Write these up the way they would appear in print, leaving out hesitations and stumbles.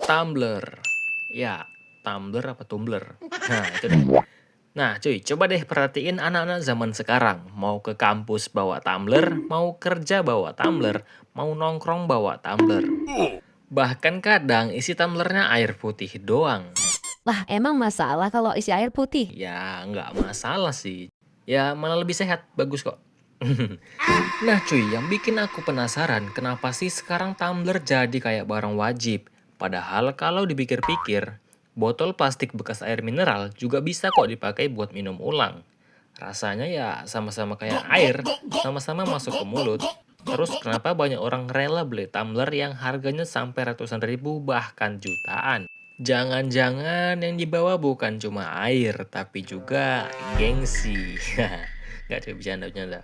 Tumbler. Ya, tumbler apa tumbler? Nah, itu deh. Nah, cuy, coba deh perhatiin anak-anak zaman sekarang. Mau ke kampus bawa tumbler, mau kerja bawa tumbler, mau nongkrong bawa tumbler. Bahkan kadang isi tumblernya air putih doang. Lah, emang masalah kalau isi air putih? Ya, nggak masalah sih. Ya, malah lebih sehat. Bagus kok. Nah cuy, yang bikin aku penasaran kenapa sih sekarang tumbler jadi kayak barang wajib. Padahal kalau dipikir-pikir, botol plastik bekas air mineral juga bisa kok dipakai buat minum ulang. Rasanya ya sama-sama kayak air, sama-sama masuk ke mulut. Terus kenapa banyak orang rela beli tumbler yang harganya sampai ratusan ribu bahkan jutaan? Jangan-jangan yang dibawa bukan cuma air, tapi juga gengsi. Gak ada bercanda-bercanda.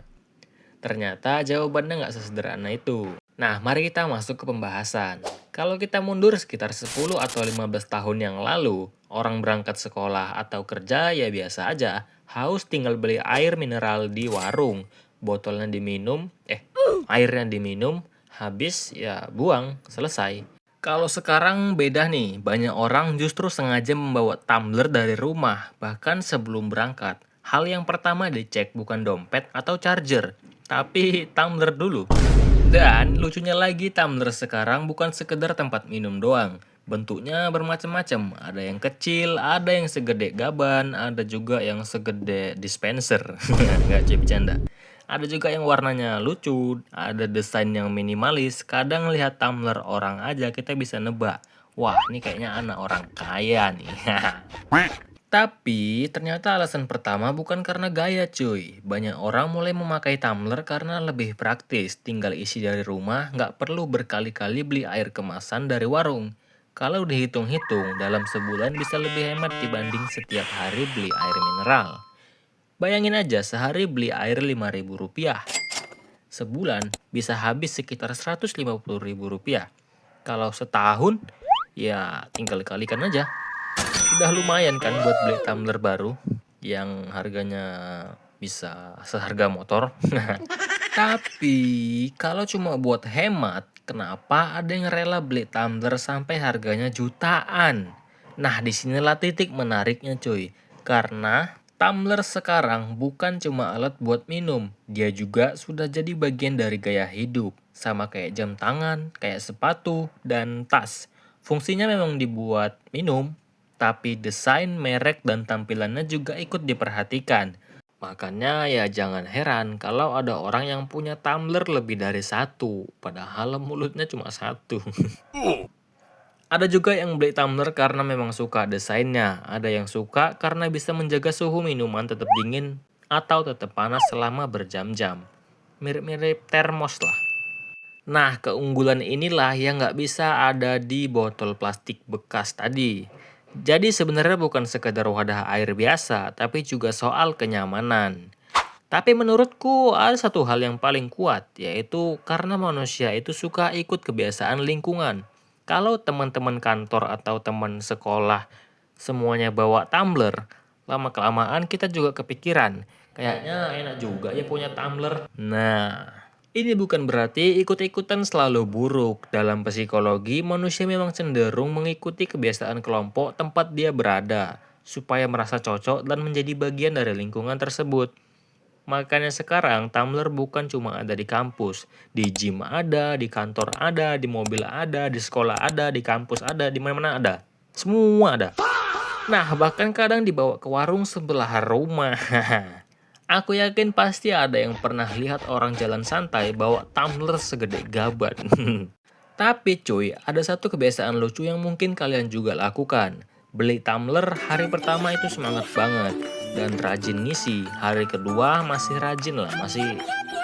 Ternyata jawabannya nggak sesederhana itu. Nah, mari kita masuk ke pembahasan. Kalau kita mundur sekitar 10 atau 15 tahun yang lalu, orang berangkat sekolah atau kerja ya biasa aja, haus tinggal beli air mineral di warung. Botolnya diminum, airnya diminum, habis ya buang, selesai. Kalau sekarang beda nih, banyak orang justru sengaja membawa tumbler dari rumah, bahkan sebelum berangkat. Hal yang pertama dicek bukan dompet atau charger, tapi tumbler dulu. Dan lucunya lagi tumbler sekarang bukan sekedar tempat minum doang. Bentuknya bermacam-macam, ada yang kecil, ada yang segede gaban, ada juga yang segede dispenser. Nggak cuy bercanda. Ada juga yang warnanya lucu, ada desain yang minimalis. Kadang lihat tumbler orang aja kita bisa nebak. Wah, ini kayaknya anak orang kaya nih. Tapi ternyata alasan pertama bukan karena gaya cuy. Banyak orang mulai memakai tumbler karena lebih praktis. Tinggal isi dari rumah, nggak perlu berkali-kali beli air kemasan dari warung. Kalau dihitung-hitung, dalam sebulan bisa lebih hemat dibanding setiap hari beli air mineral. Bayangin aja sehari beli air Rp5.000. Sebulan bisa habis sekitar Rp150.000. Kalau setahun, ya tinggal kalikan aja. Udah lumayan kan buat beli tumbler baru yang harganya bisa seharga motor. Tapi kalau cuma buat hemat, kenapa ada yang rela beli tumbler sampai harganya jutaan? Nah, disinilah titik menariknya cuy. Karena tumbler sekarang bukan cuma alat buat minum, dia juga sudah jadi bagian dari gaya hidup. Sama kayak jam tangan, kayak sepatu, dan tas. Fungsinya memang dibuat minum, tapi desain, merek, dan tampilannya juga ikut diperhatikan. Makanya ya jangan heran kalau ada orang yang punya tumbler lebih dari satu, padahal mulutnya cuma satu. Ada juga yang beli tumbler karena memang suka desainnya, ada yang suka karena bisa menjaga suhu minuman tetap dingin atau tetap panas selama berjam-jam. Mirip-mirip termos lah. Nah, keunggulan inilah yang nggak bisa ada di botol plastik bekas tadi. Jadi sebenarnya bukan sekedar wadah air biasa, tapi juga soal kenyamanan. Tapi menurutku ada satu hal yang paling kuat, yaitu karena manusia itu suka ikut kebiasaan lingkungan. Kalau teman-teman kantor atau teman sekolah semuanya bawa tumbler, lama-kelamaan kita juga kepikiran, kayaknya enak juga ya punya tumbler. Nah, ini bukan berarti ikut-ikutan selalu buruk. Dalam psikologi, manusia memang cenderung mengikuti kebiasaan kelompok tempat dia berada, supaya merasa cocok dan menjadi bagian dari lingkungan tersebut. Makanya sekarang tumbler bukan cuma ada di kampus, di gym ada, di kantor ada, di mobil ada, di sekolah ada, di kampus ada, di mana-mana ada. Semua ada. Nah, bahkan kadang dibawa ke warung sebelah rumah. Aku yakin pasti ada yang pernah lihat orang jalan santai bawa tumbler segede gaban. Tapi cuy, ada satu kebiasaan lucu yang mungkin kalian juga lakukan. Beli tumbler hari pertama itu semangat banget dan rajin ngisi. Hari kedua masih rajin lah, masih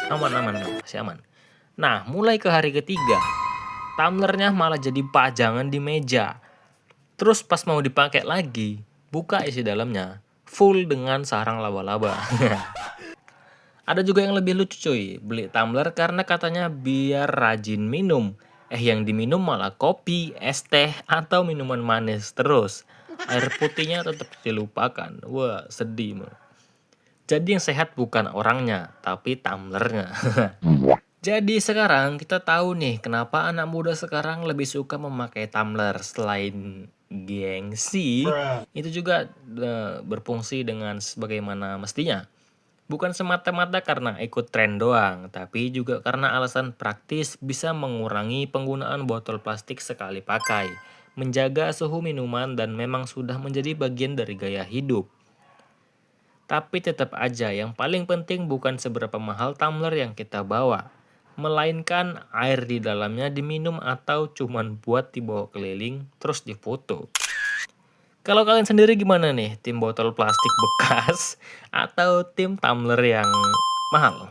aman-aman, masih aman. Nah, mulai ke hari ketiga, tumblernya malah jadi pajangan di meja. Terus pas mau dipakai lagi, buka isi dalamnya, full dengan sarang laba-laba. Ada juga yang lebih lucu cuy, beli tumbler karena katanya biar rajin minum. Yang diminum malah kopi, es teh, atau minuman manis terus. Air putihnya tetap dilupakan. Wah, sedih mah. Jadi yang sehat bukan orangnya, tapi tumblernya. Jadi sekarang kita tahu nih kenapa anak muda sekarang lebih suka memakai tumbler. Selain gengsi, itu juga berfungsi dengan sebagaimana mestinya. Bukan semata-mata karena ikut tren doang, tapi juga karena alasan praktis bisa mengurangi penggunaan botol plastik sekali pakai, menjaga suhu minuman dan memang sudah menjadi bagian dari gaya hidup. Tapi tetap aja yang paling penting bukan seberapa mahal tumbler yang kita bawa, melainkan air di dalamnya diminum atau cuman buat dibawa keliling terus difoto. Kalau kalian sendiri gimana nih? Tim botol plastik bekas atau tim tumbler yang mahal?